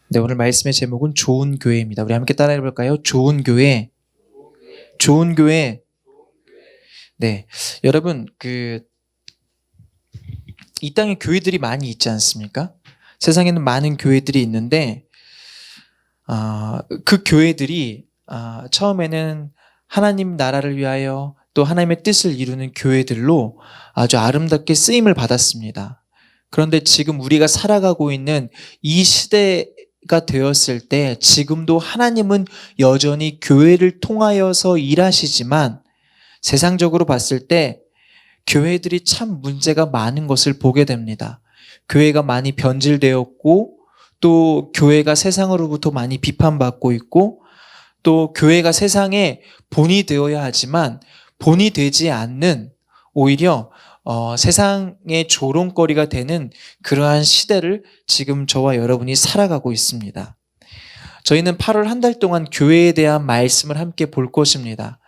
네, 오늘 말씀의 제목은 좋은 교회입니다. 우리 함께 따라해 볼까요? 좋은 교회. 좋은 교회. 네. 여러분, 이 땅에 교회들이 많이 있지 않습니까? 세상에는 많은 교회들이 있는데, 그 교회들이, 처음에는 하나님 나라를 위하여 또 하나님의 뜻을 이루는 교회들로 아주 아름답게 쓰임을 받았습니다. 그런데 지금 우리가 살아가고 있는 이 시대가 되었을 때 지금도 하나님은 여전히 교회를 통하여서 일하시지만 세상적으로 봤을 때 교회들이 참 문제가 많은 것을 보게 됩니다. 교회가 많이 변질되었고 또 교회가 세상으로부터 많이 비판받고 있고 또 교회가 세상에 본이 되어야 하지만 본이 되지 않는 오히려 세상의 조롱거리가 되는 그러한 시대를 지금 저와 여러분이 살아가고 있습니다. 저희는 8월 한 달 동안 교회에 대한 말씀을 함께 볼 것입니다.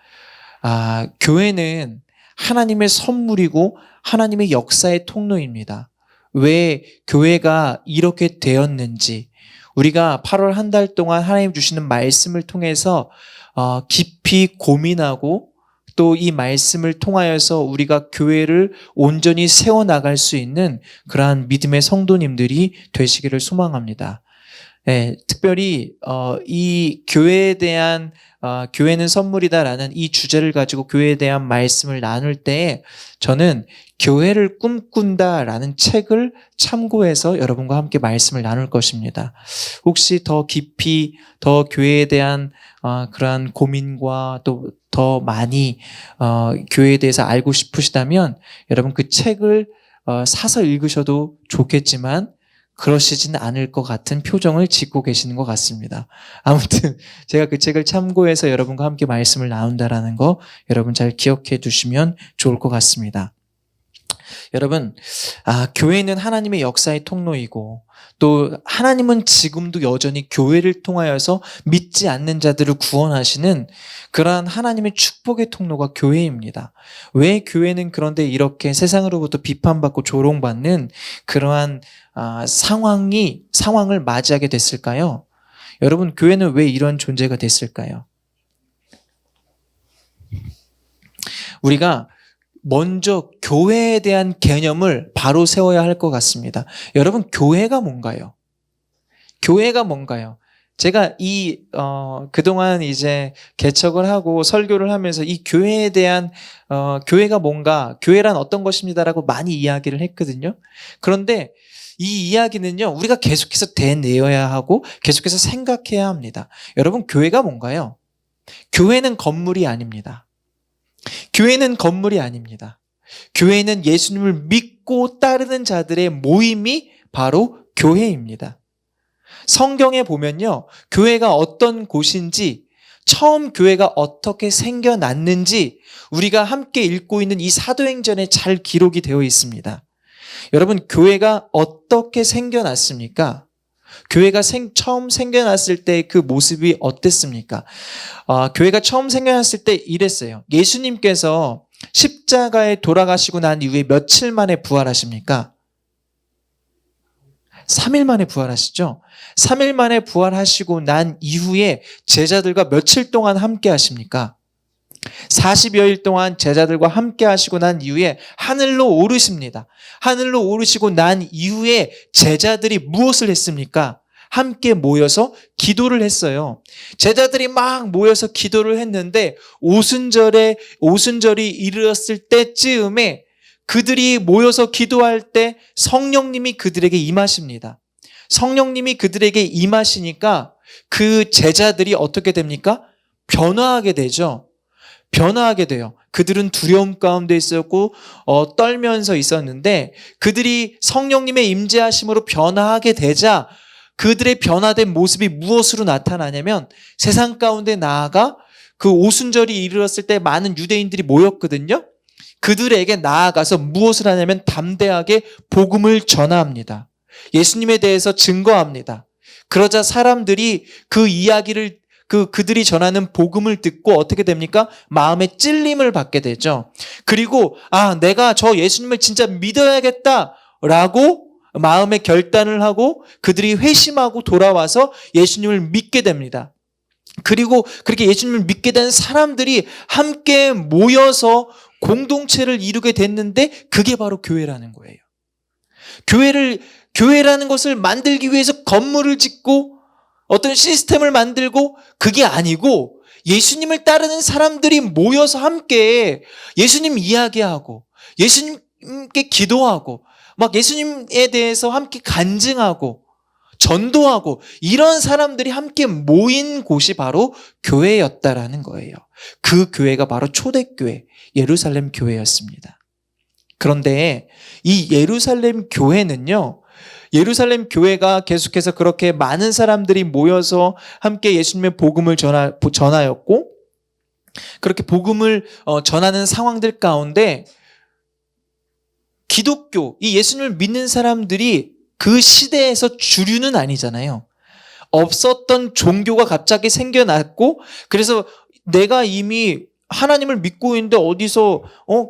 교회는 하나님의 선물이고 하나님의 역사의 통로입니다. 왜 교회가 이렇게 되었는지 우리가 8월 한 달 동안 하나님 주시는 말씀을 통해서 깊이 고민하고 또 이 말씀을 통하여서 우리가 교회를 온전히 세워나갈 수 있는 그러한 믿음의 성도님들이 되시기를 소망합니다. 네, 특별히 이 교회에 대한 교회는 선물이다라는 이 주제를 가지고 교회에 대한 말씀을 나눌 때에 저는 교회를 꿈꾼다라는 책을 참고해서 여러분과 함께 말씀을 나눌 것입니다. 혹시 더 깊이 더 교회에 대한 그러한 고민과 또 더 많이 교회에 대해서 알고 싶으시다면 여러분 그 책을 사서 읽으셔도 좋겠지만 그러시진 않을 것 같은 표정을 짓고 계시는 것 같습니다. 아무튼 제가 그 책을 참고해서 여러분과 함께 말씀을 나눈다라는 거 여러분 잘 기억해 두시면 좋을 것 같습니다. 여러분, 교회는 하나님의 역사의 통로이고 또 하나님은 지금도 여전히 교회를 통하여서 믿지 않는 자들을 구원하시는 그러한 하나님의 축복의 통로가 교회입니다. 왜 교회는 그런데 이렇게 세상으로부터 비판받고 조롱받는 그러한 상황을 맞이하게 됐을까요? 여러분, 교회는 왜 이런 존재가 됐을까요? 우리가 먼저 교회에 대한 개념을 바로 세워야 할 것 같습니다. 여러분, 교회가 뭔가요? 교회가 뭔가요? 제가 그동안 이제 개척을 하고 설교를 하면서 이 교회에 대한, 교회가 뭔가, 교회란 어떤 것입니다라고 많이 이야기를 했거든요. 그런데 이 이야기는요, 우리가 계속해서 되뇌어야 하고 계속해서 생각해야 합니다. 여러분, 교회가 뭔가요? 교회는 건물이 아닙니다. 교회는 건물이 아닙니다. 교회는 예수님을 믿고 따르는 자들의 모임이 바로 교회입니다. 성경에 보면요, 교회가 어떤 곳인지, 처음 교회가 어떻게 생겨났는지 우리가 함께 읽고 있는 이 사도행전에 잘 기록이 되어 있습니다. 여러분, 교회가 어떻게 생겨났습니까? 교회가 처음 생겨났을 때 그 모습이 어땠습니까? 교회가 처음 생겨났을 때 이랬어요. 예수님께서 십자가에 돌아가시고 난 이후에 며칠 만에 부활하십니까? 3일 만에 부활하시죠? 3일 만에 부활하시고 난 이후에 제자들과 며칠 동안 함께 하십니까? 40여일 동안 제자들과 함께 하시고 난 이후에 하늘로 오르십니다. 하늘로 오르시고 난 이후에 제자들이 무엇을 했습니까? 함께 모여서 기도를 했어요. 제자들이 막 모여서 기도를 했는데 오순절이 이르렀을 때쯤에 그들이 모여서 기도할 때 성령님이 그들에게 임하십니다. 성령님이 그들에게 임하시니까 그 제자들이 어떻게 됩니까? 변화하게 되죠. 변화하게 돼요. 그들은 두려움 가운데 있었고 떨면서 있었는데 그들이 성령님의 임재하심으로 변화하게 되자 그들의 변화된 모습이 무엇으로 나타나냐면 세상 가운데 나아가 그 오순절이 이르렀을 때 많은 유대인들이 모였거든요. 그들에게 나아가서 무엇을 하냐면 담대하게 복음을 전합니다. 예수님에 대해서 증거합니다. 그러자 사람들이 그 이야기를 그들이 전하는 복음을 듣고 어떻게 됩니까? 마음에 찔림을 받게 되죠. 그리고 내가 저 예수님을 진짜 믿어야겠다라고 마음의 결단을 하고 그들이 회심하고 돌아와서 예수님을 믿게 됩니다. 그리고 그렇게 예수님을 믿게 된 사람들이 함께 모여서 공동체를 이루게 됐는데 그게 바로 교회라는 거예요. 교회라는 것을 만들기 위해서 건물을 짓고 어떤 시스템을 만들고 그게 아니고 예수님을 따르는 사람들이 모여서 함께 예수님 이야기하고 예수님께 기도하고 막 예수님에 대해서 함께 간증하고 전도하고 이런 사람들이 함께 모인 곳이 바로 교회였다라는 거예요. 그 교회가 바로 초대교회 예루살렘 교회였습니다. 그런데 이 예루살렘 교회는요, 예루살렘 교회가 계속해서 그렇게 많은 사람들이 모여서 함께 예수님의 복음을 전하였고 그렇게 복음을 전하는 상황들 가운데 기독교, 이 예수님을 믿는 사람들이 그 시대에서 주류는 아니잖아요. 없었던 종교가 갑자기 생겨났고 그래서 내가 이미 하나님을 믿고 있는데 어디서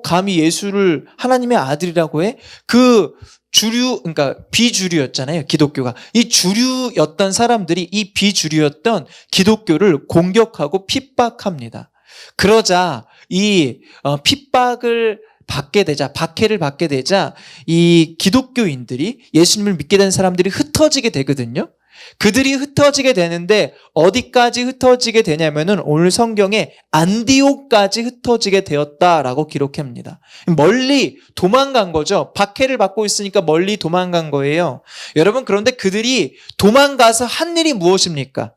감히 예수를 하나님의 아들이라고 해? 그 주류, 그러니까 비주류였잖아요. 기독교가. 이 주류였던 사람들이 이 비주류였던 기독교를 공격하고 핍박합니다. 그러자 이 핍박을 박해를 받게 되자 이 기독교인들이 예수님을 믿게 된 사람들이 흩어지게 되거든요. 그들이 흩어지게 되는데 어디까지 흩어지게 되냐면은 오늘 성경에 안디옥까지 흩어지게 되었다라고 기록합니다. 멀리 도망간 거죠. 박해를 받고 있으니까 멀리 도망간 거예요. 여러분, 그런데 그들이 도망가서 한 일이 무엇입니까?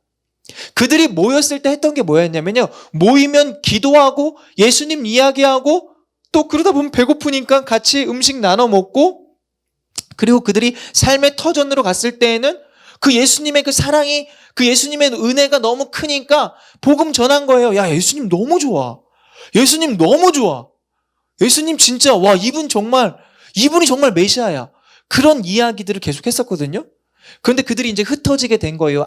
그들이 모였을 때 했던 게 뭐였냐면요. 모이면 기도하고 예수님 이야기하고 또 그러다 보면 배고프니까 같이 음식 나눠 먹고 그리고 그들이 삶의 터전으로 갔을 때에는 그 예수님의 그 사랑이 그 예수님의 은혜가 너무 크니까 복음 전한 거예요. 야, 예수님 너무 좋아. 예수님 너무 좋아. 예수님 진짜 와 이분이 정말 메시아야. 그런 이야기들을 계속 했었거든요. 그런데 그들이 이제 흩어지게 된 거예요.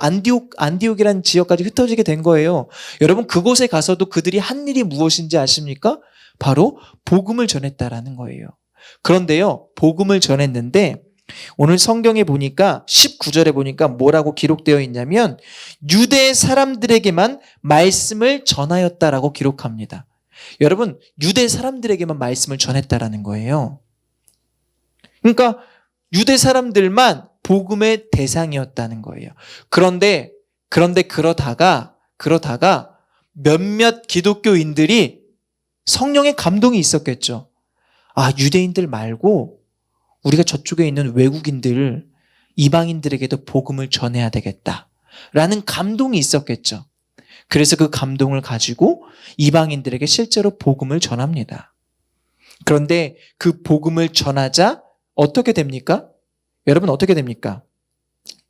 안디옥이라는 지역까지 흩어지게 된 거예요. 여러분, 그곳에 가서도 그들이 한 일이 무엇인지 아십니까? 바로 복음을 전했다라는 거예요. 그런데요, 복음을 전했는데 오늘 성경에 보니까 19절에 보니까 뭐라고 기록되어 있냐면 유대 사람들에게만 말씀을 전하였다라고 기록합니다. 여러분, 유대 사람들에게만 말씀을 전했다라는 거예요. 그러니까 유대 사람들만 복음의 대상이었다는 거예요. 그런데 그러다가 몇몇 기독교인들이 성령의 감동이 있었겠죠. 아, 유대인들 말고 우리가 저쪽에 있는 외국인들, 이방인들에게도 복음을 전해야 되겠다라는 감동이 있었겠죠. 그래서 그 감동을 가지고 이방인들에게 실제로 복음을 전합니다. 그런데 그 복음을 전하자 어떻게 됩니까? 여러분, 어떻게 됩니까?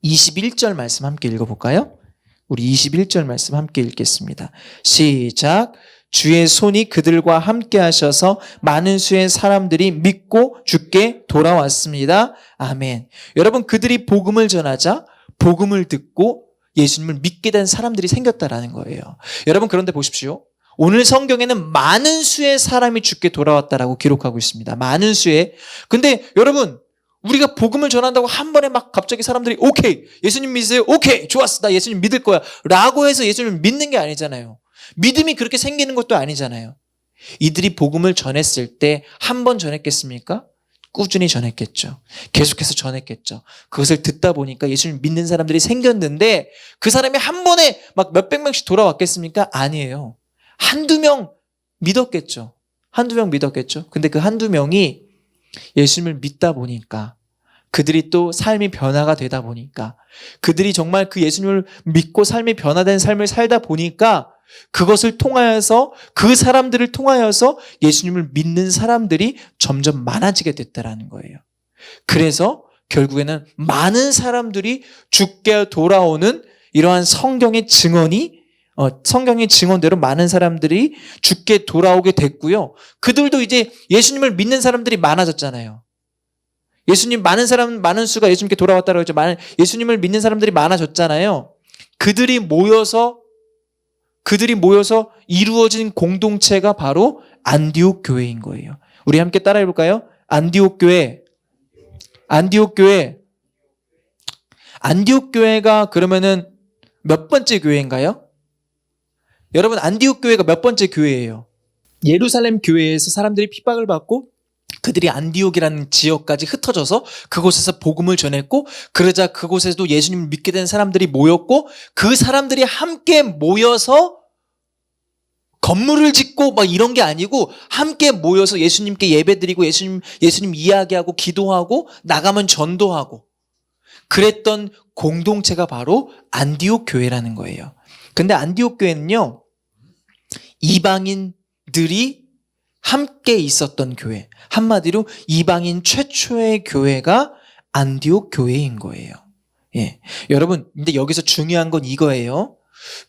21절 말씀 함께 읽어볼까요? 우리 21절 말씀 함께 읽겠습니다. 시작. 주의 손이 그들과 함께 하셔서 많은 수의 사람들이 믿고 주께 돌아왔습니다. 아멘. 여러분, 그들이 복음을 전하자 복음을 듣고 예수님을 믿게 된 사람들이 생겼다라는 거예요. 여러분, 그런데 보십시오. 오늘 성경에는 많은 수의 사람이 주께 돌아왔다라고 기록하고 있습니다. 많은 수의. 근데 여러분, 우리가 복음을 전한다고 한 번에 막 갑자기 사람들이 오케이, 예수님 믿으세요? 오케이, 좋았어, 나 예수님 믿을 거야 라고 해서 예수님을 믿는 게 아니잖아요. 믿음이 그렇게 생기는 것도 아니잖아요. 이들이 복음을 전했을 때 한 번 전했겠습니까? 꾸준히 전했겠죠. 계속해서 전했겠죠. 그것을 듣다 보니까 예수님 믿는 사람들이 생겼는데 그 사람이 한 번에 막 몇백 명씩 돌아왔겠습니까? 아니에요. 한두 명 믿었겠죠. 한두 명 믿었겠죠. 근데 그 한두 명이 예수님을 믿다 보니까 그들이 또 삶이 변화가 되다 보니까 그들이 정말 그 예수님을 믿고 삶이 변화된 삶을 살다 보니까 그것을 통하여서 그 사람들을 통하여서 예수님을 믿는 사람들이 점점 많아지게 됐다라는 거예요. 그래서 결국에는 많은 사람들이 주께 돌아오는 이러한 성경의 증언대로 많은 사람들이 주께 돌아오게 됐고요. 그들도 이제 예수님을 믿는 사람들이 많아졌잖아요. 많은 수가 예수님께 돌아왔다고 했죠. 예수님을 믿는 사람들이 많아졌잖아요. 그들이 모여서 이루어진 공동체가 바로 안디옥 교회인 거예요. 우리 함께 따라해 볼까요? 안디옥 교회. 안디옥 교회. 안디옥 교회가 그러면은 몇 번째 교회인가요? 여러분, 안디옥 교회가 몇 번째 교회예요? 예루살렘 교회에서 사람들이 핍박을 받고 그들이 안디옥이라는 지역까지 흩어져서 그곳에서 복음을 전했고, 그러자 그곳에도 예수님을 믿게 된 사람들이 모였고, 그 사람들이 함께 모여서 건물을 짓고 막 이런 게 아니고 함께 모여서 예수님께 예배드리고 예수님 이야기하고 기도하고 나가면 전도하고 그랬던 공동체가 바로 안디옥 교회라는 거예요. 근데 안디옥 교회는요, 이방인들이 함께 있었던 교회. 한마디로 이방인 최초의 교회가 안디옥 교회인 거예요. 예. 여러분, 근데 여기서 중요한 건 이거예요.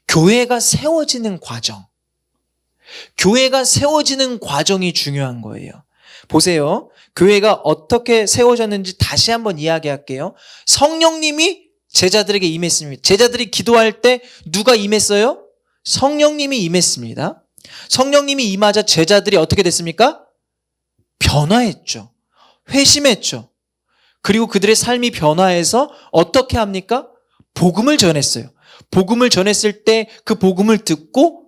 교회가 세워지는 과정. 교회가 세워지는 과정이 중요한 거예요. 보세요. 교회가 어떻게 세워졌는지 다시 한번 이야기할게요. 성령님이 제자들에게 임했습니다. 제자들이 기도할 때 누가 임했어요? 성령님이 임했습니다. 성령님이 임하자 제자들이 어떻게 됐습니까? 변화했죠. 회심했죠. 그리고 그들의 삶이 변화해서 어떻게 합니까? 복음을 전했어요. 복음을 전했을 때 그 복음을 듣고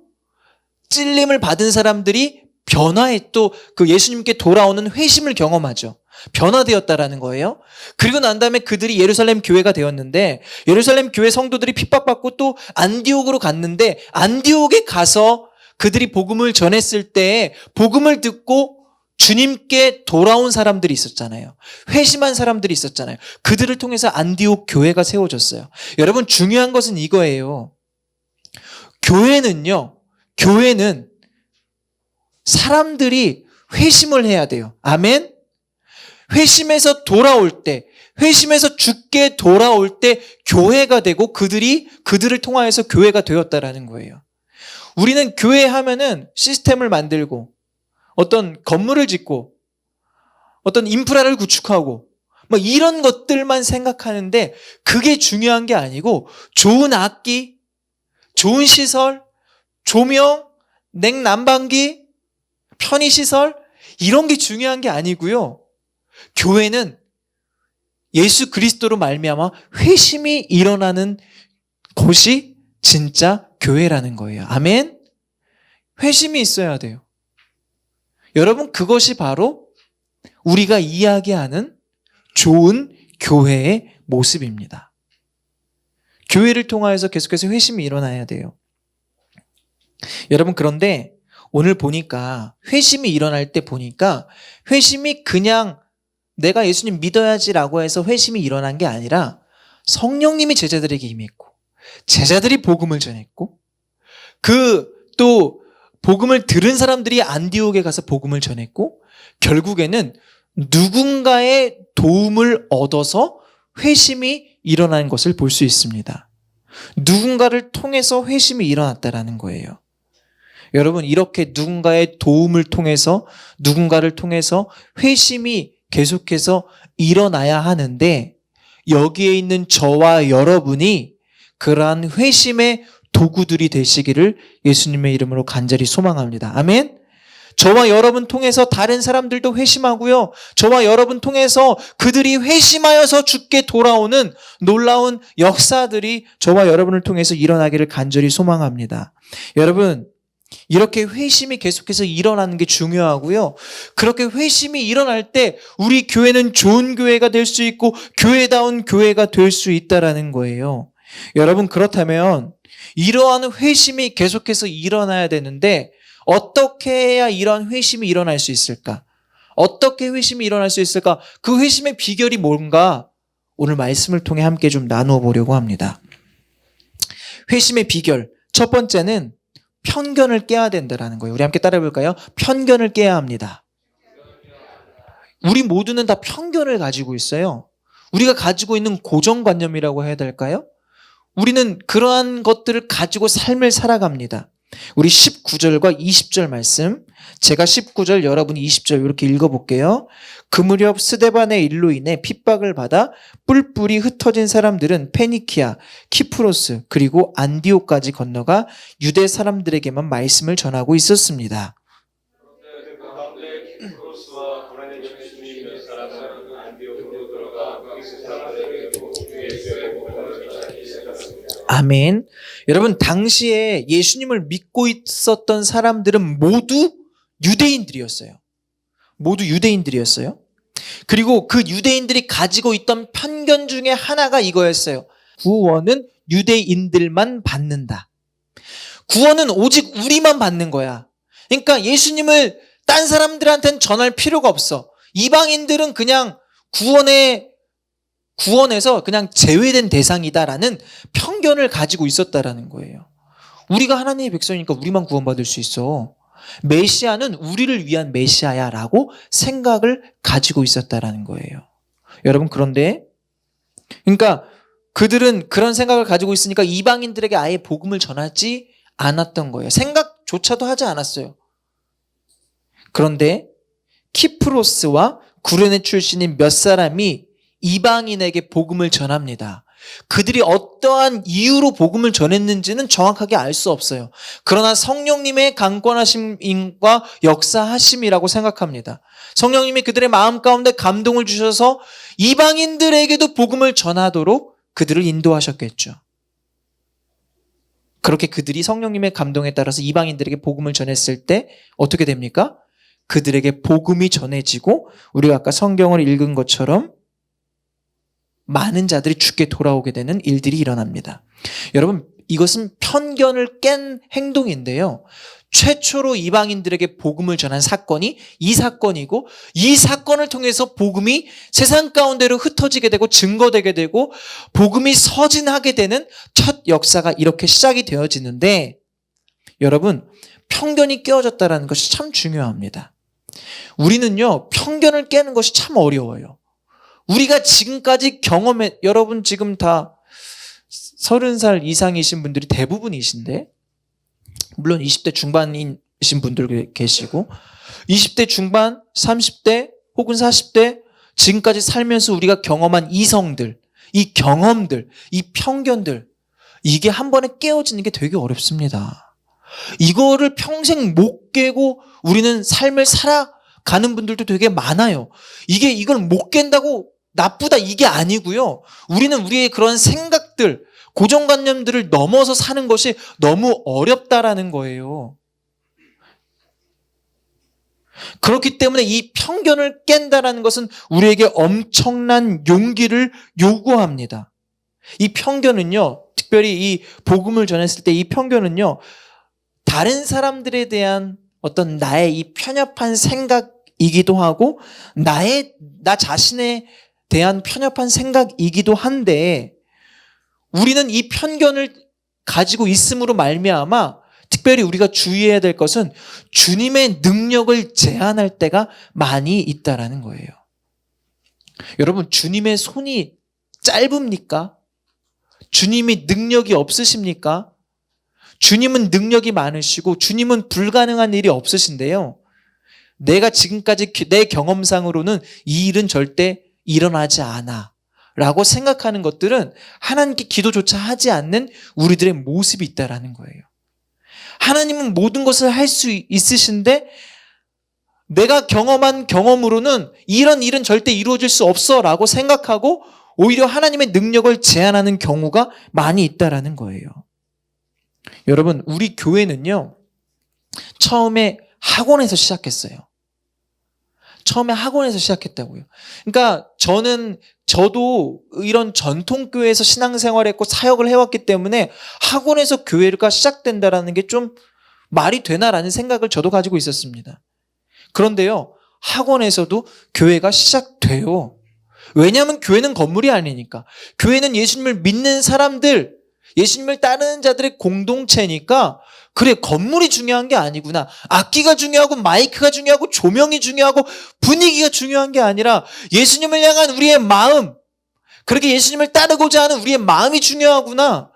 찔림을 받은 사람들이 변화해 또 그 예수님께 돌아오는 회심을 경험하죠. 변화되었다라는 거예요. 그리고 난 다음에 그들이 예루살렘 교회가 되었는데, 예루살렘 교회 성도들이 핍박받고 또 안디옥으로 갔는데, 안디옥에 가서 그들이 복음을 전했을 때 복음을 듣고 주님께 돌아온 사람들이 있었잖아요. 회심한 사람들이 있었잖아요. 그들을 통해서 안디옥 교회가 세워졌어요. 여러분, 중요한 것은 이거예요. 교회는 사람들이 회심을 해야 돼요. 아멘? 회심해서 돌아올 때, 회심해서 죽게 돌아올 때 교회가 되고 그들을 통하여서 교회가 되었다라는 거예요. 우리는 교회 하면은 시스템을 만들고 어떤 건물을 짓고 어떤 인프라를 구축하고 뭐 이런 것들만 생각하는데 그게 중요한 게 아니고 좋은 악기, 좋은 시설, 조명, 냉난방기, 편의시설 이런 게 중요한 게 아니고요. 교회는 예수 그리스도로 말미암아 회심이 일어나는 곳이 진짜 교회라는 거예요. 아멘? 회심이 있어야 돼요. 여러분, 그것이 바로 우리가 이야기하는 좋은 교회의 모습입니다. 교회를 통하여서 계속해서 회심이 일어나야 돼요. 여러분, 그런데 오늘 보니까 회심이 일어날 때 보니까 회심이 그냥 내가 예수님 믿어야지라고 해서 회심이 일어난 게 아니라 성령님이 제자들에게 임했고 제자들이 복음을 전했고 또 복음을 들은 사람들이 안디옥에 가서 복음을 전했고 결국에는 누군가의 도움을 얻어서 회심이 일어난 것을 볼 수 있습니다. 누군가를 통해서 회심이 일어났다라는 거예요. 여러분, 이렇게 누군가의 도움을 통해서 누군가를 통해서 회심이 계속해서 일어나야 하는데 여기에 있는 저와 여러분이 그러한 회심의 도구들이 되시기를 예수님의 이름으로 간절히 소망합니다. 아멘. 저와 여러분 통해서 다른 사람들도 회심하고요. 저와 여러분 통해서 그들이 회심하여서 죽게 돌아오는 놀라운 역사들이 저와 여러분을 통해서 일어나기를 간절히 소망합니다. 여러분, 이렇게 회심이 계속해서 일어나는 게 중요하고요. 그렇게 회심이 일어날 때 우리 교회는 좋은 교회가 될 수 있고 교회다운 교회가 될 수 있다라는 거예요. 여러분, 그렇다면 이러한 회심이 계속해서 일어나야 되는데 어떻게 해야 이러한 회심이 일어날 수 있을까? 어떻게 회심이 일어날 수 있을까? 그 회심의 비결이 뭔가 오늘 말씀을 통해 함께 좀 나누어 보려고 합니다. 회심의 비결, 첫 번째는 편견을 깨야 된다라는 거예요. 우리 함께 따라해 볼까요? 편견을 깨야 합니다. 우리 모두는 다 편견을 가지고 있어요. 우리가 가지고 있는 고정관념이라고 해야 될까요? 우리는 그러한 것들을 가지고 삶을 살아갑니다. 우리 19절과 20절 말씀, 제가 19절, 여러분이 20절 이렇게 읽어볼게요. 그 무렵 스데반의 일로 인해 핍박을 받아 뿔뿔이 흩어진 사람들은 페니키아, 키프로스 그리고 안디옥까지 건너가 유대 사람들에게만 말씀을 전하고 있었습니다. 아멘. 여러분, 당시에 예수님을 믿고 있었던 사람들은 모두 유대인들이었어요. 모두 유대인들이었어요. 그리고 그 유대인들이 가지고 있던 편견 중에 하나가 이거였어요. 구원은 유대인들만 받는다. 구원은 오직 우리만 받는 거야. 그러니까 예수님을 딴 사람들한테는 전할 필요가 없어. 이방인들은 그냥 구원에서 그냥 제외된 대상이다라는 편견을 가지고 있었다라는 거예요. 우리가 하나님의 백성이니까 우리만 구원받을 수 있어. 메시아는 우리를 위한 메시아야라고 생각을 가지고 있었다라는 거예요. 여러분, 그런데 그러니까 그들은 그런 생각을 가지고 있으니까 이방인들에게 아예 복음을 전하지 않았던 거예요. 생각조차도 하지 않았어요. 그런데 키프로스와 구레네 출신인 몇 사람이 이방인에게 복음을 전합니다. 그들이 어떠한 이유로 복음을 전했는지는 정확하게 알 수 없어요. 그러나 성령님의 강권하심과 역사하심이라고 생각합니다. 성령님이 그들의 마음 가운데 감동을 주셔서 이방인들에게도 복음을 전하도록 그들을 인도하셨겠죠. 그렇게 그들이 성령님의 감동에 따라서 이방인들에게 복음을 전했을 때 어떻게 됩니까? 그들에게 복음이 전해지고 우리가 아까 성경을 읽은 것처럼 많은 자들이 주께 돌아오게 되는 일들이 일어납니다. 여러분, 이것은 편견을 깬 행동인데요. 최초로 이방인들에게 복음을 전한 사건이 이 사건이고, 이 사건을 통해서 복음이 세상 가운데로 흩어지게 되고 증거되게 되고 복음이 서진하게 되는 첫 역사가 이렇게 시작이 되어지는데, 여러분, 편견이 깨어졌다는 것이 참 중요합니다. 우리는요, 편견을 깨는 것이 참 어려워요. 우리가 지금까지 여러분 지금 다 30살 이상이신 분들이 대부분이신데, 물론 20대 중반이신 분들 계시고 20대 중반, 30대 혹은 40대 지금까지 살면서 우리가 경험한 이성들, 이 경험들, 이 편견들, 이게 한 번에 깨어지는 게 되게 어렵습니다. 이거를 평생 못 깨고 우리는 삶을 살아가는 분들도 되게 많아요. 이걸 못 깬다고 나쁘다 이게 아니고요. 우리는 우리의 그런 생각들, 고정관념들을 넘어서 사는 것이 너무 어렵다라는 거예요. 그렇기 때문에 이 편견을 깬다라는 것은 우리에게 엄청난 용기를 요구합니다. 이 편견은요, 특별히 이 복음을 전했을 때 이 편견은요, 다른 사람들에 대한 어떤 나의 이 편협한 생각이기도 하고 나 자신에 대한 편협한 생각이기도 한데, 우리는 이 편견을 가지고 있음으로 말미암아 특별히 우리가 주의해야 될 것은 주님의 능력을 제한할 때가 많이 있다라는 거예요. 여러분, 주님의 손이 짧습니까? 주님이 능력이 없으십니까? 주님은 능력이 많으시고 주님은 불가능한 일이 없으신데요. 내가 지금까지 내 경험상으로는 이 일은 절대 일어나지 않아 라고 생각하는 것들은 하나님께 기도조차 하지 않는 우리들의 모습이 있다라는 거예요. 하나님은 모든 것을 할 수 있으신데 내가 경험한 경험으로는 이런 일은 절대 이루어질 수 없어 라고 생각하고 오히려 하나님의 능력을 제한하는 경우가 많이 있다라는 거예요. 여러분, 우리 교회는요, 처음에 학원에서 시작했어요. 처음에 학원에서 시작했다고요. 그러니까 저도 이런 전통교회에서 신앙생활을 했고 사역을 해왔기 때문에 학원에서 교회가 시작된다라는 게 좀 말이 되나라는 생각을 저도 가지고 있었습니다. 그런데요, 학원에서도 교회가 시작돼요. 왜냐하면 교회는 건물이 아니니까. 교회는 예수님을 믿는 사람들, 예수님을 따르는 자들의 공동체니까, 그래, 건물이 중요한 게 아니구나. 악기가 중요하고 마이크가 중요하고 조명이 중요하고 분위기가 중요한 게 아니라 예수님을 향한 우리의 마음, 그렇게 예수님을 따르고자 하는 우리의 마음이 중요하구나.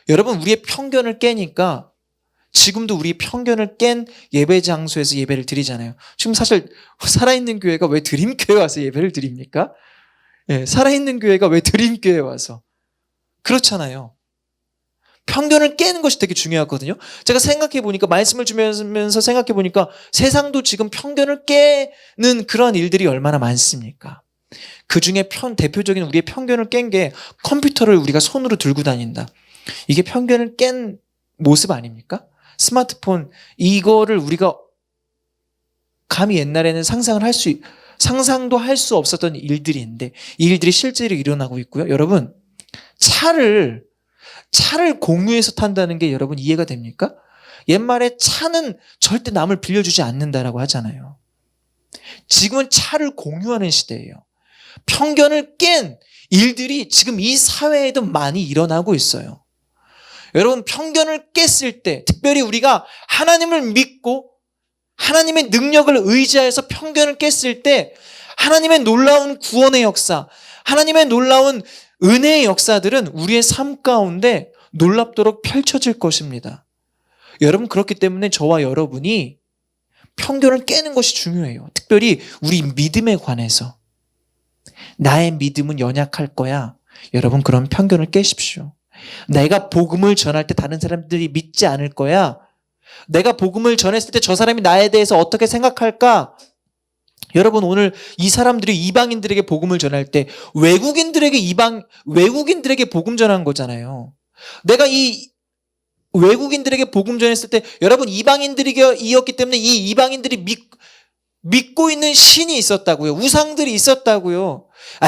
여러분, 우리의 편견을 깨니까 지금도 우리 편견을 깬 예배 장소에서 예배를 드리잖아요. 지금 사실 살아있는 교회가 왜 드림교회 와서 예배를 드립니까? 살아있는 교회가 왜 드림교회 와서. 그렇잖아요. 편견을 깨는 것이 되게 중요하거든요. 제가 생각해 보니까, 말씀을 주면서 생각해 보니까 세상도 지금 편견을 깨는 그런 일들이 얼마나 많습니까? 그 중에 대표적인 우리의 편견을 깬 게 컴퓨터를 우리가 손으로 들고 다닌다. 이게 편견을 깬 모습 아닙니까? 스마트폰, 이거를 우리가 감히 옛날에는 상상도 할 수 없었던 일들인데 이 일들이 실제로 일어나고 있고요. 여러분, 차를 공유해서 탄다는 게 여러분 이해가 됩니까? 옛말에 차는 절대 남을 빌려주지 않는다라고 하잖아요. 지금은 차를 공유하는 시대예요. 편견을 깬 일들이 지금 이 사회에도 많이 일어나고 있어요. 여러분, 편견을 깼을 때, 특별히 우리가 하나님을 믿고 하나님의 능력을 의지해서 편견을 깼을 때 하나님의 놀라운 구원의 역사, 하나님의 놀라운 은혜의 역사들은 우리의 삶 가운데 놀랍도록 펼쳐질 것입니다. 여러분, 그렇기 때문에 저와 여러분이 편견을 깨는 것이 중요해요. 특별히 우리 믿음에 관해서. 나의 믿음은 연약할 거야. 여러분, 그런 편견을 깨십시오. 내가 복음을 전할 때 다른 사람들이 믿지 않을 거야. 내가 복음을 전했을 때 저 사람이 나에 대해서 어떻게 생각할까? 여러분, 오늘 이 사람들이 이방인들에게 복음을 전할 때 외국인들에게 복음 전한 거잖아요. 내가 이 외국인들에게 복음 전했을 때 여러분, 이방인들이었기 때문에 이 이방인들이 믿고 있는 신이 있었다고요. 우상들이 있었다고요.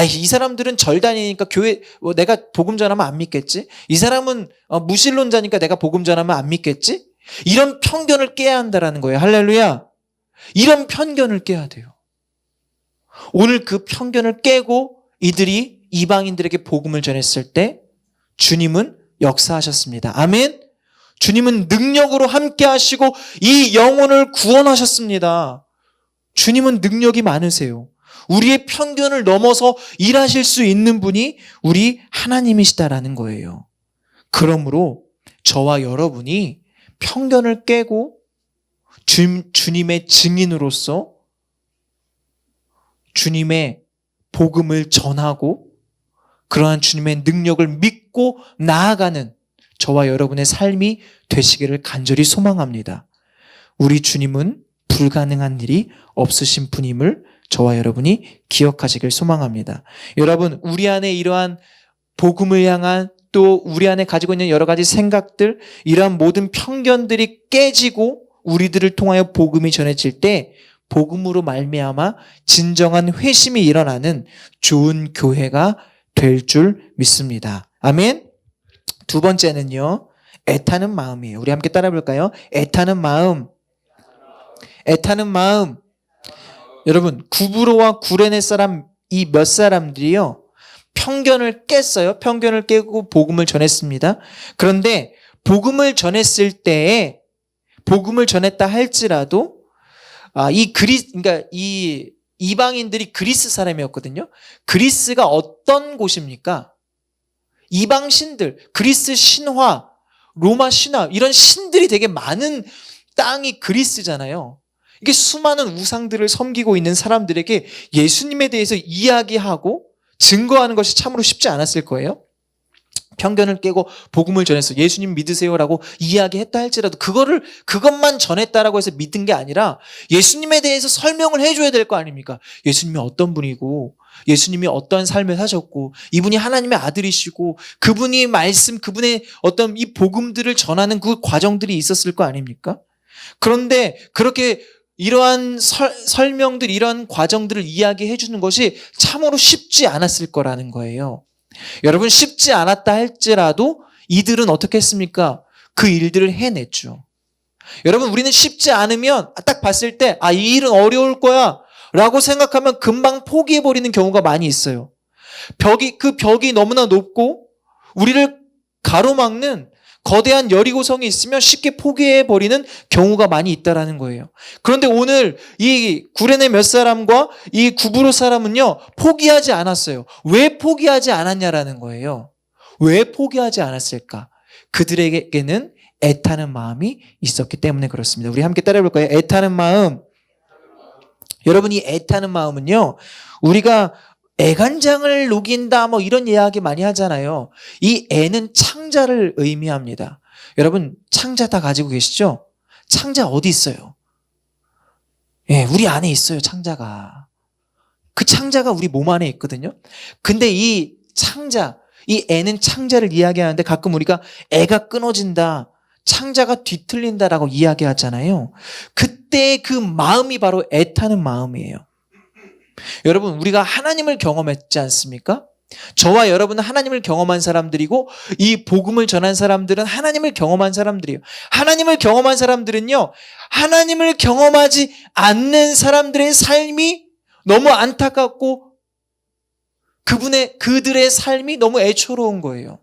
이 사람들은 절 다니니까 교회 내가 복음 전하면 안 믿겠지? 이 사람은 무신론자니까 내가 복음 전하면 안 믿겠지? 이런 편견을 깨야 한다라는 거예요. 할렐루야. 이런 편견을 깨야 돼요. 오늘 그 편견을 깨고 이들이 이방인들에게 복음을 전했을 때 주님은 역사하셨습니다. 아멘. 주님은 능력으로 함께 하시고 이 영혼을 구원하셨습니다. 주님은 능력이 많으세요. 우리의 편견을 넘어서 일하실 수 있는 분이 우리 하나님이시다라는 거예요. 그러므로 저와 여러분이 편견을 깨고 주님의 증인으로서 주님의 복음을 전하고 그러한 주님의 능력을 믿고 나아가는 저와 여러분의 삶이 되시기를 간절히 소망합니다. 우리 주님은 불가능한 일이 없으신 분임을 저와 여러분이 기억하시길 소망합니다. 여러분, 우리 안에 이러한 복음을 향한 또 우리 안에 가지고 있는 여러 가지 생각들, 이러한 모든 편견들이 깨지고 우리들을 통하여 복음이 전해질 때 복음으로 말미암아 진정한 회심이 일어나는 좋은 교회가 될 줄 믿습니다. 아멘. 두 번째는요, 애타는 마음이에요. 우리 함께 따라 볼까요? 애타는 마음. 애타는 마음. 여러분, 구브로와 구레네 사람, 이 몇 사람들이요, 편견을 깼어요. 편견을 깨고 복음을 전했습니다. 그런데 복음을 전했을 때에 복음을 전했다 할지라도 이 이방인들이 그리스 사람이었거든요. 그리스가 어떤 곳입니까? 이방 신들, 그리스 신화, 로마 신화, 이런 신들이 되게 많은 땅이 그리스잖아요. 이게 수많은 우상들을 섬기고 있는 사람들에게 예수님에 대해서 이야기하고 증거하는 것이 참으로 쉽지 않았을 거예요. 편견을 깨고 복음을 전해서 예수님 믿으세요라고 이야기했다 할지라도 그것만 전했다라고 해서 믿은 게 아니라 예수님에 대해서 설명을 해줘야 될 거 아닙니까? 예수님이 어떤 분이고 예수님이 어떠한 삶을 사셨고 이분이 하나님의 아들이시고 그분의 어떤 이 복음들을 전하는 그 과정들이 있었을 거 아닙니까? 그런데 그렇게 이러한 설명들, 이러한 과정들을 이야기해 주는 것이 참으로 쉽지 않았을 거라는 거예요. 여러분, 쉽지 않았다 할지라도 이들은 어떻게 했습니까? 그 일들을 해냈죠. 여러분, 우리는 쉽지 않으면 딱 봤을 때 이 일은 어려울 거야 라고 생각하면 금방 포기해버리는 경우가 많이 있어요. 그 벽이 너무나 높고 우리를 가로막는 거대한 여리고성이 있으면 쉽게 포기해버리는 경우가 많이 있다라는 거예요. 그런데 오늘 이 구레네 몇 사람과 이 구브로 사람은요, 포기하지 않았어요. 왜 포기하지 않았냐라는 거예요. 왜 포기하지 않았을까? 그들에게는 애타는 마음이 있었기 때문에 그렇습니다. 우리 함께 따라해 볼까요? 애타는 마음. 여러분, 이 애타는 마음은요, 우리가 애간장을 녹인다 이런 이야기 많이 하잖아요. 이 애는 창자를 의미합니다. 여러분, 창자 다 가지고 계시죠? 창자 어디 있어요? 우리 안에 있어요, 창자가. 그 창자가 우리 몸 안에 있거든요. 근데 이 창자, 이 애는 창자를 이야기하는데 가끔 우리가 애가 끊어진다, 창자가 뒤틀린다라고 이야기하잖아요. 그때 그 마음이 바로 애타는 마음이에요. 여러분, 우리가 하나님을 경험했지 않습니까? 저와 여러분은 하나님을 경험한 사람들이고 이 복음을 전한 사람들은 하나님을 경험한 사람들이에요. 하나님을 경험한 사람들은요, 하나님을 경험하지 않는 사람들의 삶이 너무 안타깝고 그들의 삶이 너무 애처로운 거예요.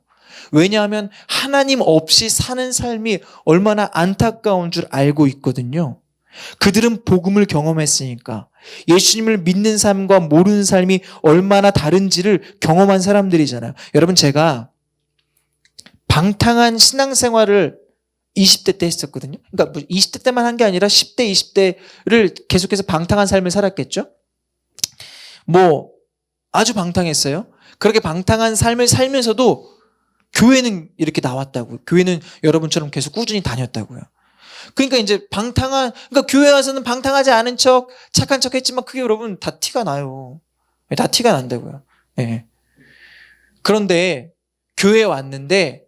왜냐하면 하나님 없이 사는 삶이 얼마나 안타까운 줄 알고 있거든요. 그들은 복음을 경험했으니까 예수님을 믿는 삶과 모르는 삶이 얼마나 다른지를 경험한 사람들이잖아요. 여러분, 제가 방탕한 신앙생활을 20대 때 했었거든요. 그러니까 20대 때만 한 게 아니라 10대, 20대를 계속해서 방탕한 삶을 살았겠죠. 아주 방탕했어요. 그렇게 방탕한 삶을 살면서도 교회는 이렇게 나왔다고요. 교회는 여러분처럼 계속 꾸준히 다녔다고요. 그러니까 이제 그러니까 교회 와서는 방탕하지 않은 척, 착한 척 했지만 그게 여러분 다 티가 나요. 다 티가 난다고요. 네. 그런데 교회에 왔는데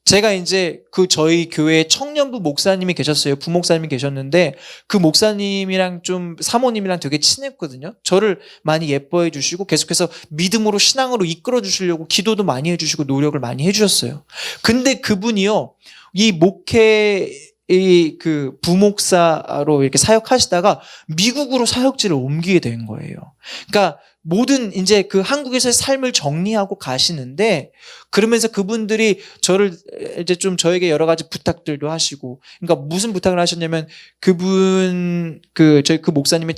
제가 이제 저희 교회에 청년부 목사님이 계셨어요. 부목사님이 계셨는데 그 목사님이랑 좀 사모님이랑 되게 친했거든요. 저를 많이 예뻐해 주시고 계속해서 믿음으로 신앙으로 이끌어 주시려고 기도도 많이 해주시고 노력을 많이 해주셨어요. 근데 그분이요, 이 부목사로 이렇게 사역하시다가 미국으로 사역지를 옮기게 된 거예요. 그러니까 모든 이제 한국에서의 삶을 정리하고 가시는데, 그러면서 그분들이 저를 이제 좀 저에게 여러 가지 부탁들도 하시고, 그러니까 무슨 부탁을 하셨냐면 저희 목사님의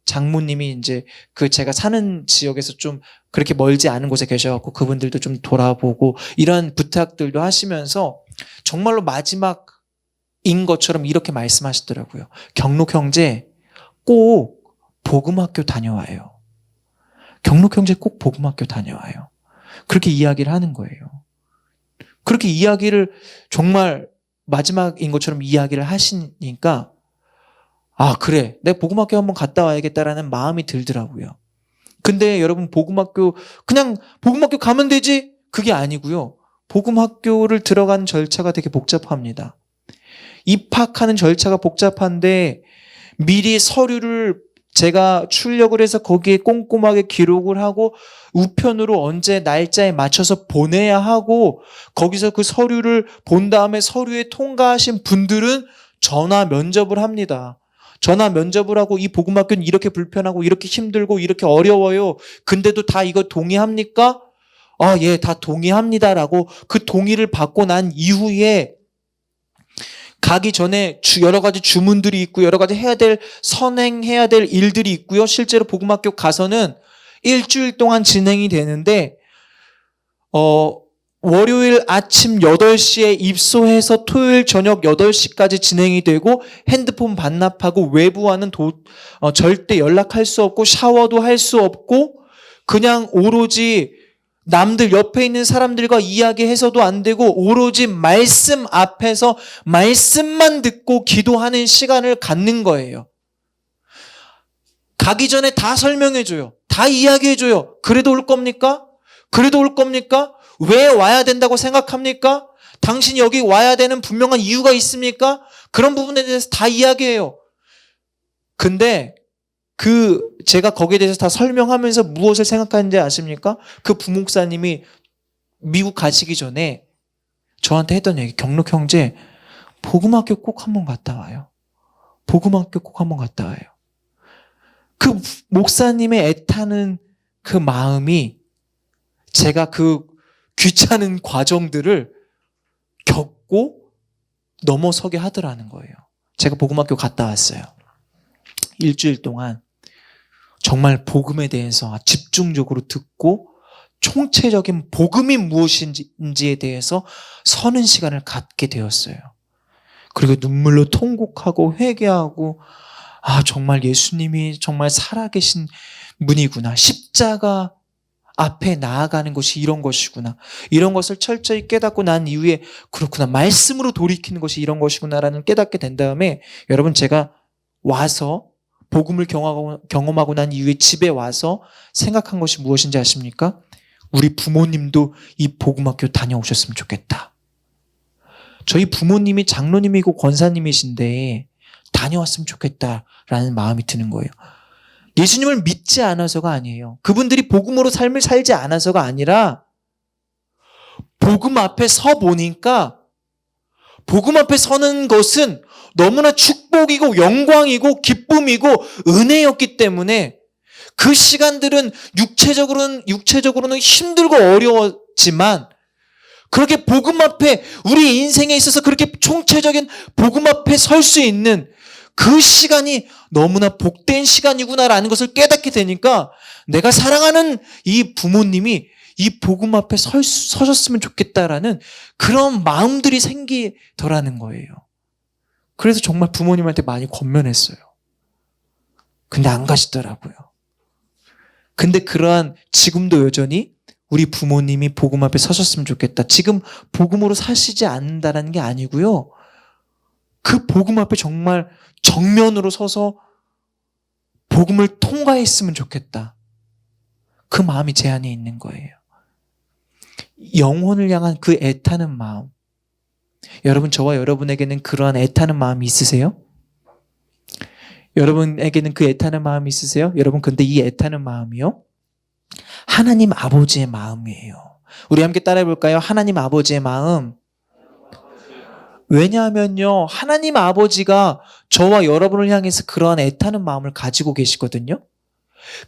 장모님이 이제 제가 사는 지역에서 좀 그렇게 멀지 않은 곳에 계셔갖고 그분들도 좀 돌아보고 이런 부탁들도 하시면서 정말로 마지막인 것처럼 이렇게 말씀하시더라고요. 경록 형제 꼭 복음학교 다녀와요. 경록 형제 꼭 복음학교 다녀와요. 그렇게 이야기를 하는 거예요. 그렇게 이야기를 정말 마지막인 것처럼 이야기를 하시니까 그래, 내가 복음학교 한번 갔다 와야겠다라는 마음이 들더라고요. 근데 여러분, 그냥 복음학교 가면 되지? 그게 아니고요. 복음학교를 들어가는 절차가 되게 복잡합니다. 입학하는 절차가 복잡한데 미리 서류를 제가 출력을 해서 거기에 꼼꼼하게 기록을 하고 우편으로 언제 날짜에 맞춰서 보내야 하고, 거기서 그 서류를 본 다음에 서류에 통과하신 분들은 전화 면접을 합니다. 전화 면접을 하고 이 복음학교는 이렇게 불편하고 이렇게 힘들고 이렇게 어려워요. 근데도 다 이거 동의합니까? 예, 다 동의합니다라고 그 동의를 받고 난 이후에 가기 전에 여러 가지 주문들이 있고 여러 가지 선행해야 될 일들이 있고요. 실제로 복음학교 가서는 일주일 동안 진행이 되는데 월요일 아침 8시에 입소해서 토요일 저녁 8시까지 진행이 되고, 핸드폰 반납하고 외부와는 절대 연락할 수 없고 샤워도 할 수 없고 그냥 오로지 남들 옆에 있는 사람들과 이야기해서도 안 되고 오로지 말씀 앞에서 말씀만 듣고 기도하는 시간을 갖는 거예요. 가기 전에 다 설명해줘요. 다 이야기해줘요. 그래도 올 겁니까? 그래도 올 겁니까? 왜 와야 된다고 생각합니까? 당신이 여기 와야 되는 분명한 이유가 있습니까? 그런 부분에 대해서 다 이야기해요. 근데 제가 거기에 대해서 다 설명하면서 무엇을 생각하는지 아십니까? 그 부목사님이 미국 가시기 전에 저한테 했던 얘기, 경록 형제, 복음학교 꼭 한번 갔다 와요. 복음학교 꼭 한번 갔다 와요. 그 목사님의 애타는 그 마음이 제가 그 귀찮은 과정들을 겪고 넘어서게 하더라는 거예요. 제가 복음학교 갔다 왔어요. 일주일 동안 정말 복음에 대해서 집중적으로 듣고 총체적인 복음이 무엇인지에 대해서 서는 시간을 갖게 되었어요. 그리고 눈물로 통곡하고 회개하고 정말 예수님이 정말 살아계신 분이구나. 십자가 앞에 나아가는 것이 이런 것이구나. 이런 것을 철저히 깨닫고 난 이후에 그렇구나. 말씀으로 돌이키는 것이 이런 것이구나라는 깨닫게 된 다음에 여러분, 제가 와서 복음을 경험하고 난 이후에 집에 와서 생각한 것이 무엇인지 아십니까? 우리 부모님도 이 복음학교 다녀오셨으면 좋겠다. 저희 부모님이 장로님이고 권사님이신데 다녀왔으면 좋겠다라는 마음이 드는 거예요. 예수님을 믿지 않아서가 아니에요. 그분들이 복음으로 삶을 살지 않아서가 아니라 복음 앞에 서 보니까 복음 앞에 서는 것은 너무나 축복이고 영광이고 기쁨이고 은혜였기 때문에 그 시간들은 육체적으로는 힘들고 어려웠지만 그렇게 복음 앞에 우리 인생에 있어서 그렇게 총체적인 복음 앞에 설 수 있는 그 시간이 너무나 복된 시간이구나라는 것을 깨닫게 되니까 내가 사랑하는 이 부모님이 이 복음 앞에 서셨으면 좋겠다라는 그런 마음들이 생기더라는 거예요. 그래서 정말 부모님한테 많이 권면했어요. 근데 안 가시더라고요. 근데 그러한 지금도 여전히 우리 부모님이 복음 앞에 서셨으면 좋겠다. 지금 복음으로 사시지 않는다는 게 아니고요. 그 복음 앞에 정말 정면으로 서서 복음을 통과했으면 좋겠다. 그 마음이 제 안에 있는 거예요. 영혼을 향한 그 애타는 마음. 여러분, 저와 여러분에게는 그러한 애타는 마음이 있으세요? 여러분에게는 그 애타는 마음이 있으세요? 여러분, 근데 이 애타는 마음이요? 하나님 아버지의 마음이에요. 우리 함께 따라해 볼까요? 하나님 아버지의 마음. 왜냐하면요, 하나님 아버지가 저와 여러분을 향해서 그러한 애타는 마음을 가지고 계시거든요.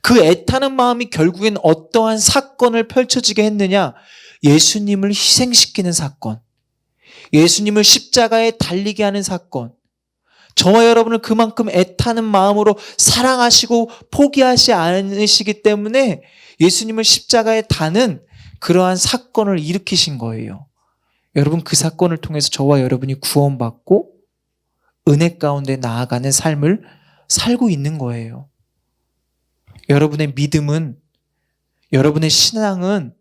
그 애타는 마음이 결국엔 어떠한 사건을 펼쳐지게 했느냐? 예수님을 희생시키는 사건, 예수님을 십자가에 달리게 하는 사건, 저와 여러분을 그만큼 애타는 마음으로 사랑하시고 포기하지 않으시기 때문에 예수님을 십자가에 다는 그러한 사건을 일으키신 거예요. 여러분, 그 사건을 통해서 저와 여러분이 구원받고 은혜 가운데 나아가는 삶을 살고 있는 거예요. 여러분의 믿음은, 여러분의 신앙은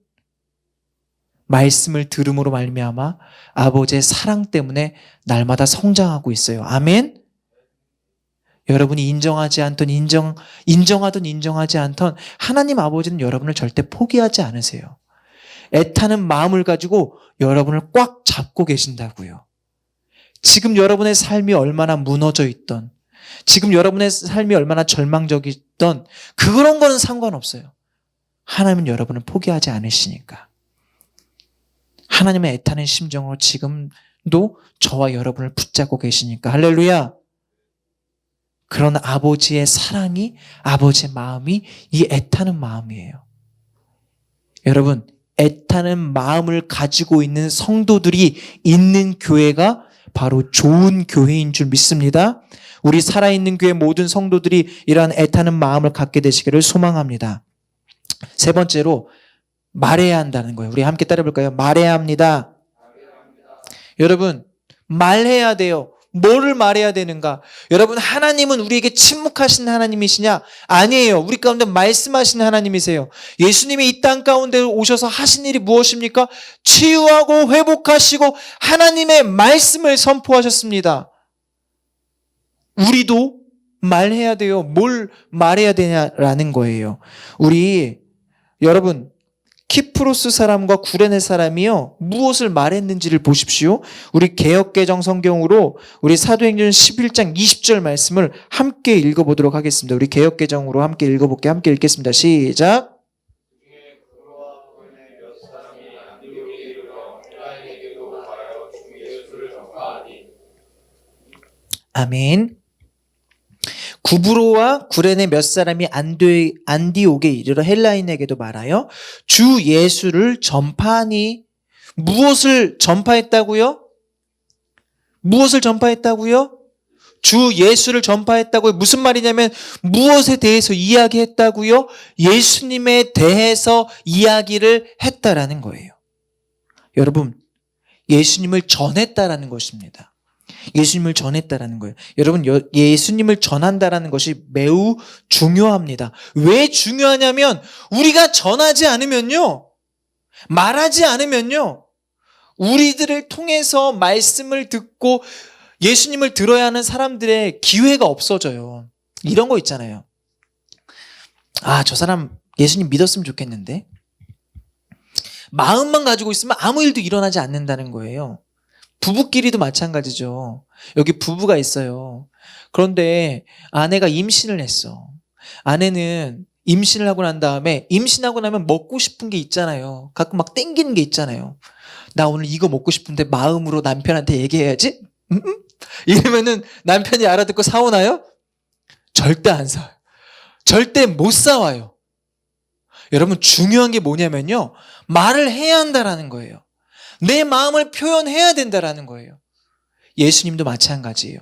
말씀을 들음으로 말미암아 아버지의 사랑 때문에 날마다 성장하고 있어요. 아멘? 여러분이 인정하든 인정하지 않던 하나님 아버지는 여러분을 절대 포기하지 않으세요. 애타는 마음을 가지고 여러분을 꽉 잡고 계신다고요. 지금 여러분의 삶이 얼마나 무너져 있던, 지금 여러분의 삶이 얼마나 절망적이던 그런 거는 상관없어요. 하나님은 여러분을 포기하지 않으시니까. 하나님의 애타는 심정으로 지금도 저와 여러분을 붙잡고 계시니까. 할렐루야. 그런 아버지의 사랑이, 아버지의 마음이 이 애타는 마음이에요. 여러분, 애타는 마음을 가지고 있는 성도들이 있는 교회가 바로 좋은 교회인 줄 믿습니다. 우리 살아있는 교회 모든 성도들이 이러한 애타는 마음을 갖게 되시기를 소망합니다. 세 번째로, 말해야 한다는 거예요. 우리 함께 따라해볼까요? 말해야 합니다. 여러분, 말해야 돼요. 뭐를 말해야 되는가? 여러분, 하나님은 우리에게 침묵하신 하나님이시냐? 아니에요. 우리 가운데 말씀하시는 하나님이세요. 예수님이 이 땅 가운데 오셔서 하신 일이 무엇입니까? 치유하고 회복하시고 하나님의 말씀을 선포하셨습니다. 우리도 말해야 돼요. 뭘 말해야 되냐라는 거예요. 여러분, 키프로스 사람과 구레네 사람이요, 무엇을 말했는지를 보십시오. 우리 개역개정 성경으로 우리 사도행전 11장 20절 말씀을 함께 읽어보도록 하겠습니다. 우리 개역개정으로 함께 읽어볼게요. 함께 읽겠습니다. 시작. 아멘. 구브로와 구레네 몇 사람이 안디옥에 이르러 헬라인에게도 말하여 주 예수를 전파하니. 무엇을 전파했다고요? 무엇을 전파했다고요? 주 예수를 전파했다고요. 무슨 말이냐면 무엇에 대해서 이야기했다고요? 예수님에 대해서 이야기를 했다라는 거예요. 여러분, 예수님을 전했다라는 것입니다. 예수님을 전했다라는 거예요. 여러분, 예수님을 전한다라는 것이 매우 중요합니다. 왜 중요하냐면 우리가 전하지 않으면요, 말하지 않으면요, 우리들을 통해서 말씀을 듣고 예수님을 들어야 하는 사람들의 기회가 없어져요. 이런 거 있잖아요. 아, 저 사람 예수님 믿었으면 좋겠는데 마음만 가지고 있으면 아무 일도 일어나지 않는다는 거예요. 부부끼리도 마찬가지죠. 여기 부부가 있어요. 그런데 아내가 임신을 했어. 아내는 임신을 하고 난 다음에 임신하고 나면 먹고 싶은 게 있잖아요. 가끔 막 땡기는 게 있잖아요. 나 오늘 이거 먹고 싶은데 마음으로 남편한테 얘기해야지? 이러면은 남편이 알아듣고 사오나요? 절대 안 사와요. 절대 못 사와요. 여러분 중요한 게 뭐냐면요. 말을 해야 한다라는 거예요. 내 마음을 표현해야 된다라는 거예요. 예수님도 마찬가지예요.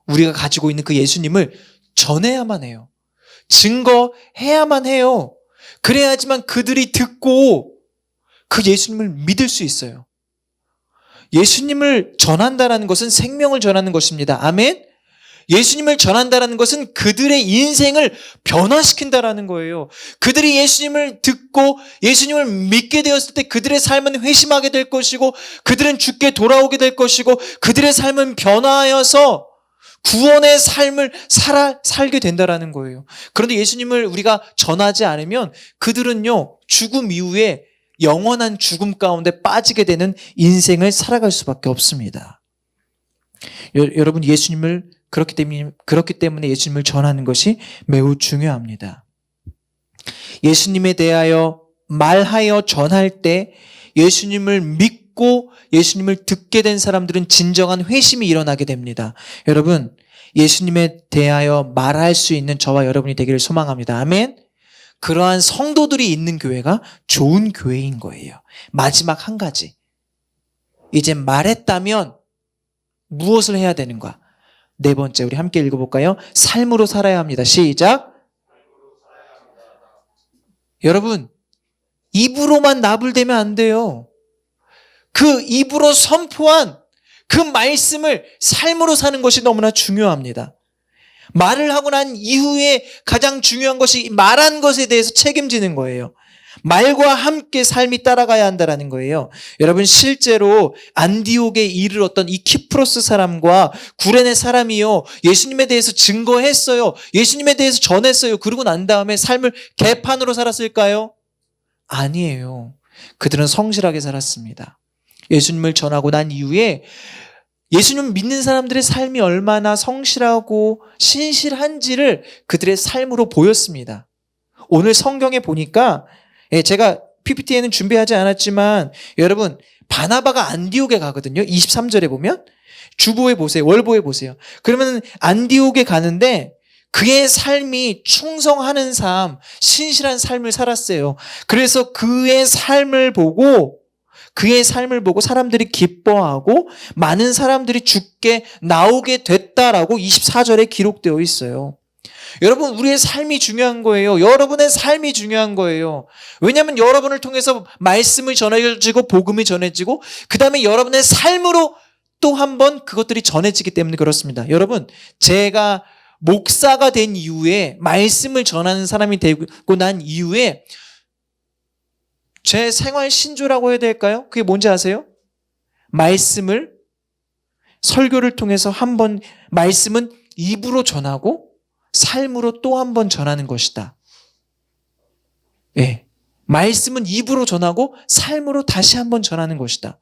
우리가 가지고 있는 그 예수님을 전해야만 해요. 증거해야만 해요. 그래야지만 그들이 듣고 그 예수님을 믿을 수 있어요. 예수님을 전한다라는 것은 생명을 전하는 것입니다. 아멘? 예수님을 전한다라는 것은 그들의 인생을 변화시킨다라는 거예요. 그들이 예수님을 듣고 예수님을 믿게 되었을 때 그들의 삶은 회심하게 될 것이고 그들은 주께 돌아오게 될 것이고 그들의 삶은 변화하여서 구원의 삶을 살게 된다라는 거예요. 그런데 예수님을 우리가 전하지 않으면 그들은요, 죽음 이후에 영원한 죽음 가운데 빠지게 되는 인생을 살아갈 수밖에 없습니다. 여러분, 예수님을 그렇기 때문에 예수님을 전하는 것이 매우 중요합니다. 예수님에 대하여 말하여 전할 때 예수님을 믿고 예수님을 듣게 된 사람들은 진정한 회심이 일어나게 됩니다. 여러분, 예수님에 대하여 말할 수 있는 저와 여러분이 되기를 소망합니다. 아멘. 그러한 성도들이 있는 교회가 좋은 교회인 거예요. 마지막 한 가지. 이제 말했다면 무엇을 해야 되는가? 네 번째, 우리 함께 읽어볼까요? 삶으로 살아야 합니다. 시작. 여러분, 입으로만 나불대면 안 돼요. 그 입으로 선포한 그 말씀을 삶으로 사는 것이 너무나 중요합니다. 말을 하고 난 이후에 가장 중요한 것이 말한 것에 대해서 책임지는 거예요. 말과 함께 삶이 따라가야 한다는 거예요. 여러분, 실제로 안디옥에 이르렀던 이 키프로스 사람과 구레네 사람이요, 예수님에 대해서 증거했어요. 예수님에 대해서 전했어요. 그러고 난 다음에 삶을 개판으로 살았을까요? 아니에요. 그들은 성실하게 살았습니다. 예수님을 전하고 난 이후에 예수님 믿는 사람들의 삶이 얼마나 성실하고 신실한지를 그들의 삶으로 보였습니다. 오늘 성경에 보니까 제가 PPT에는 준비하지 않았지만 여러분, 바나바가 안디옥에 가거든요. 23절에 보면 주보에 보세요. 월보에 보세요. 그러면 안디옥에 가는데 그의 삶이 충성하는 삶, 신실한 삶을 살았어요. 그래서 그의 삶을 보고 사람들이 기뻐하고 많은 사람들이 주께 나오게 됐다라고 24절에 기록되어 있어요. 여러분, 우리의 삶이 중요한 거예요. 여러분의 삶이 중요한 거예요. 왜냐하면 여러분을 통해서 말씀이 전해지고 복음이 전해지고 그 다음에 여러분의 삶으로 또 한 번 그것들이 전해지기 때문에 그렇습니다. 여러분, 제가 목사가 된 이후에 말씀을 전하는 사람이 되고 난 이후에 제 생활 신조라고 해야 될까요? 그게 뭔지 아세요? 말씀을 설교를 통해서 한 번 말씀은 입으로 전하고 삶으로 또 한 번 전하는 것이다. 예. 말씀은 입으로 전하고 삶으로 다시 한 번 전하는 것이다.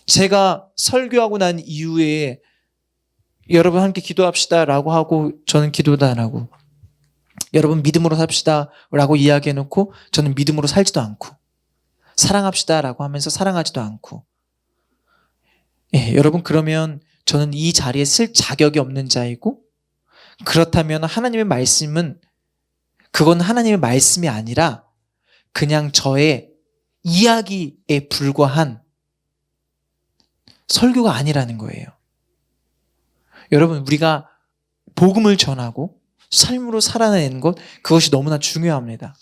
제가 설교하고 난 이후에 여러분 함께 기도합시다라고 하고 저는 기도도 안 하고 여러분 믿음으로 삽시다라고 이야기해놓고 저는 믿음으로 살지도 않고 사랑합시다라고 하면서 사랑하지도 않고 여러분 그러면 저는 이 자리에 쓸 자격이 없는 자이고 그렇다면 하나님의 말씀은 그건 하나님의 말씀이 아니라 그냥 저의 이야기에 불과한 설교가 아니라는 거예요. 여러분 우리가 복음을 전하고 삶으로 살아내는 것 그것이 너무나 중요합니다.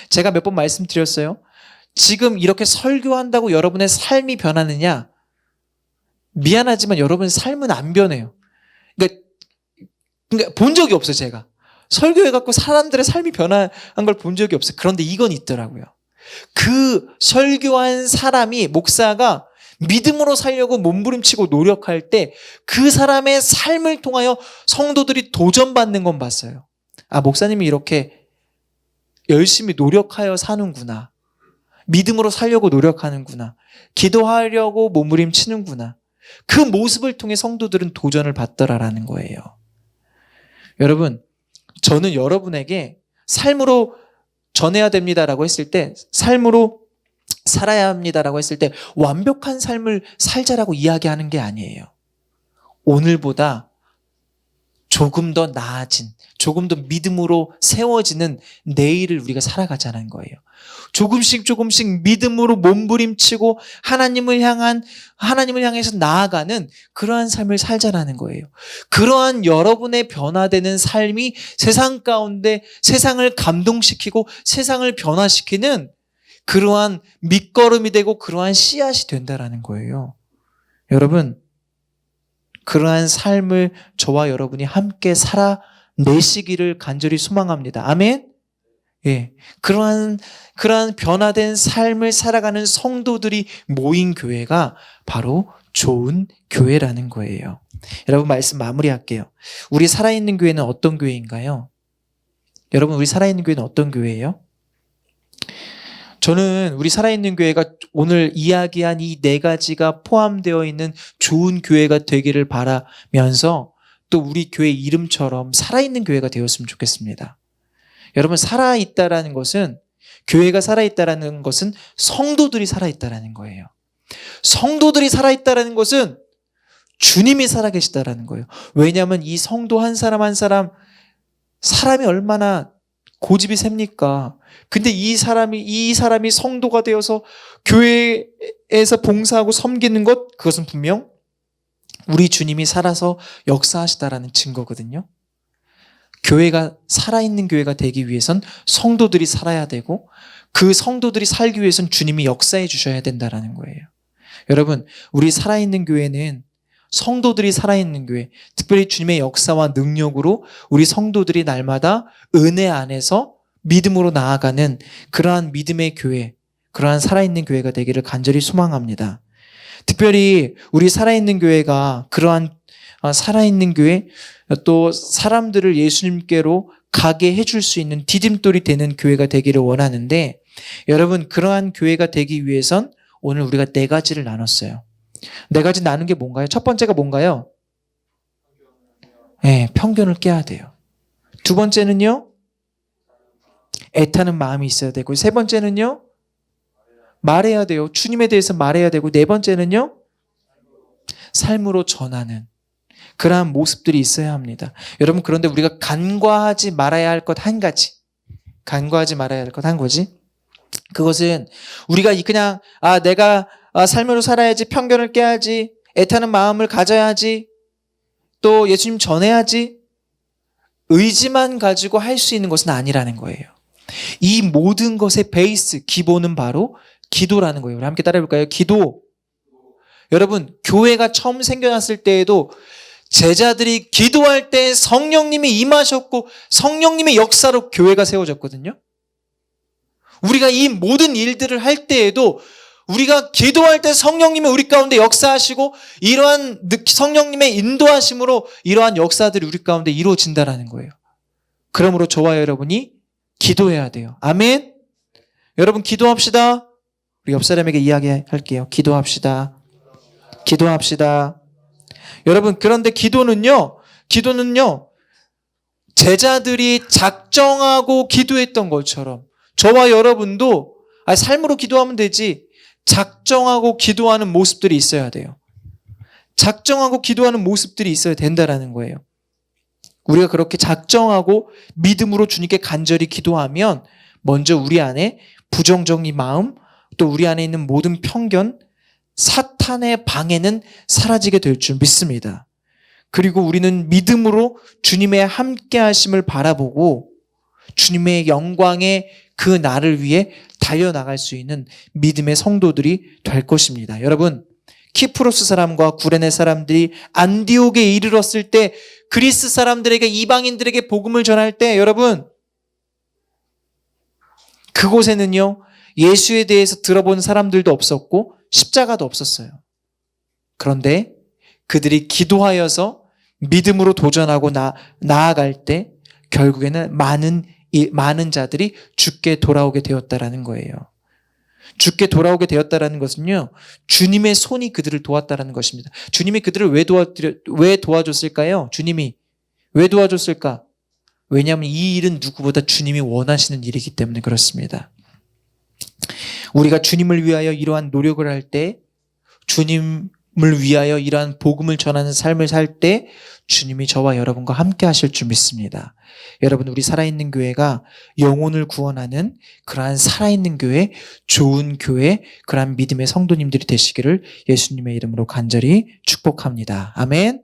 제가 몇 번 말씀드렸어요. 지금 이렇게 설교한다고 여러분의 삶이 변하느냐? 미안하지만 여러분의 삶은 안 변해요. 그러니까 본 적이 없어요. 제가 설교해갖고 사람들의 삶이 변한 걸 본 적이 없어요. 그런데 이건 있더라고요. 그 설교한 사람이 목사가 믿음으로 살려고 몸부림치고 노력할 때 그 사람의 삶을 통하여 성도들이 도전받는 건 봤어요. 아, 목사님이 이렇게 열심히 노력하여 사는구나. 믿음으로 살려고 노력하는구나. 기도하려고 몸부림치는구나. 그 모습을 통해 성도들은 도전을 받더라라는 거예요. 여러분, 저는 여러분에게 삶으로 전해야 됩니다라고 했을 때, 삶으로 살아야 합니다라고 했을 때 완벽한 삶을 살자라고 이야기하는 게 아니에요. 오늘보다 조금 더 나아진, 조금 더 믿음으로 세워지는 내일을 우리가 살아가자는 거예요. 조금씩 믿음으로 몸부림치고 하나님을 향해서 나아가는 그러한 삶을 살자라는 거예요. 그러한 여러분의 변화되는 삶이 세상 가운데 세상을 감동시키고 세상을 변화시키는 그러한 밑거름이 되고 그러한 씨앗이 된다라는 거예요. 여러분, 그러한 삶을 저와 여러분이 함께 살아내시기를 간절히 소망합니다. 아멘? 예. 그러한 변화된 삶을 살아가는 성도들이 모인 교회가 바로 좋은 교회라는 거예요. 여러분, 말씀 마무리할게요. 우리 살아있는 교회는 어떤 교회인가요? 여러분, 우리 살아있는 교회는 어떤 교회예요? 저는 우리 살아있는 교회가 오늘 이야기한 이 4가지가 포함되어 있는 좋은 교회가 되기를 바라면서 또 우리 교회 이름처럼 살아있는 교회가 되었으면 좋겠습니다. 여러분, 살아있다라는 것은, 교회가 살아있다라는 것은 성도들이 살아있다라는 거예요. 성도들이 살아있다라는 것은 주님이 살아계시다라는 거예요. 왜냐하면 이 성도 한 사람 한 사람이 얼마나 고집이 셉니까? 근데 이 사람이 성도가 되어서 교회에서 봉사하고 섬기는 것, 그것은 분명 우리 주님이 살아서 역사하시다라는 증거거든요. 교회가 살아있는 교회가 되기 위해선 성도들이 살아야 되고 그 성도들이 살기 위해선 주님이 역사해 주셔야 된다라는 거예요. 여러분, 우리 살아있는 교회는 성도들이 살아있는 교회, 특별히 주님의 역사와 능력으로 우리 성도들이 날마다 은혜 안에서 믿음으로 나아가는 그러한 믿음의 교회, 그러한 살아있는 교회가 되기를 간절히 소망합니다. 특별히 우리 살아있는 교회가 그러한 살아있는 교회, 또 사람들을 예수님께로 가게 해줄 수 있는 디딤돌이 되는 교회가 되기를 원하는데, 여러분, 그러한 교회가 되기 위해선 오늘 우리가 4가지를 나눴어요. 4가지 나눈 게 뭔가요? 첫 번째가 뭔가요? 네, 편견을 깨야 돼요. 두 번째는요, 애타는 마음이 있어야 되고, 세 번째는요, 말해야 돼요. 주님에 대해서 말해야 되고, 네 번째는요, 삶으로 전하는 그러한 모습들이 있어야 합니다. 여러분, 그런데 우리가 간과하지 말아야 할 것 한 가지, 그것은 우리가 그냥 내가 삶으로 살아야지, 편견을 깨야지, 애타는 마음을 가져야지, 또 예수님 전해야지, 의지만 가지고 할 수 있는 것은 아니라는 거예요. 이 모든 것의 베이스, 기본은 바로 기도라는 거예요. 우리 함께 따라해볼까요? 기도. 여러분, 교회가 처음 생겨났을 때에도 제자들이 기도할 때 성령님이 임하셨고 성령님의 역사로 교회가 세워졌거든요. 우리가 이 모든 일들을 할 때에도 우리가 기도할 때 성령님이 우리 가운데 역사하시고 이러한 성령님의 인도하심으로 이러한 역사들이 우리 가운데 이루어진다는 거예요. 그러므로 저와 여러분이 기도해야 돼요. 아멘. 여러분, 기도합시다. 우리 옆 사람에게 이야기할게요. 기도합시다. 여러분, 그런데 기도는요, 제자들이 작정하고 기도했던 것처럼 저와 여러분도 삶으로 기도하면 되지, 작정하고 기도하는 모습들이 있어야 돼요. 작정하고 기도하는 모습들이 있어야 된다라는 거예요. 우리가 그렇게 작정하고 믿음으로 주님께 간절히 기도하면 먼저 우리 안에 부정적인 마음, 또 우리 안에 있는 모든 편견, 사탄의 방해는 사라지게 될 줄 믿습니다. 그리고 우리는 믿음으로 주님의 함께 하심을 바라보고 주님의 영광의 그 날을 위해 달려나갈 수 있는 믿음의 성도들이 될 것입니다. 여러분, 키프로스 사람과 구레네 사람들이 안디옥에 이르렀을 때 그리스 사람들에게, 이방인들에게 복음을 전할 때, 여러분, 그곳에는요, 예수에 대해서 들어본 사람들도 없었고 십자가도 없었어요. 그런데 그들이 기도하여서 믿음으로 도전하고 나아갈 때 결국에는 많은 자들이 죽게 돌아오게 되었다라는 거예요. 죽게 돌아오게 되었다라는 것은요, 주님의 손이 그들을 도왔다라는 것입니다. 주님이 그들을 왜 도와줬을까요? 주님이 왜 도와줬을까? 왜냐하면 이 일은 누구보다 주님이 원하시는 일이기 때문에 그렇습니다. 우리가 주님을 위하여 이러한 노력을 할 때, 주님을 위하여 이러한 복음을 전하는 삶을 살 때 주님이 저와 여러분과 함께 하실 줄 믿습니다. 여러분, 우리 살아있는 교회가 영혼을 구원하는 그러한 살아있는 교회, 좋은 교회, 그러한 믿음의 성도님들이 되시기를 예수님의 이름으로 간절히 축복합니다. 아멘.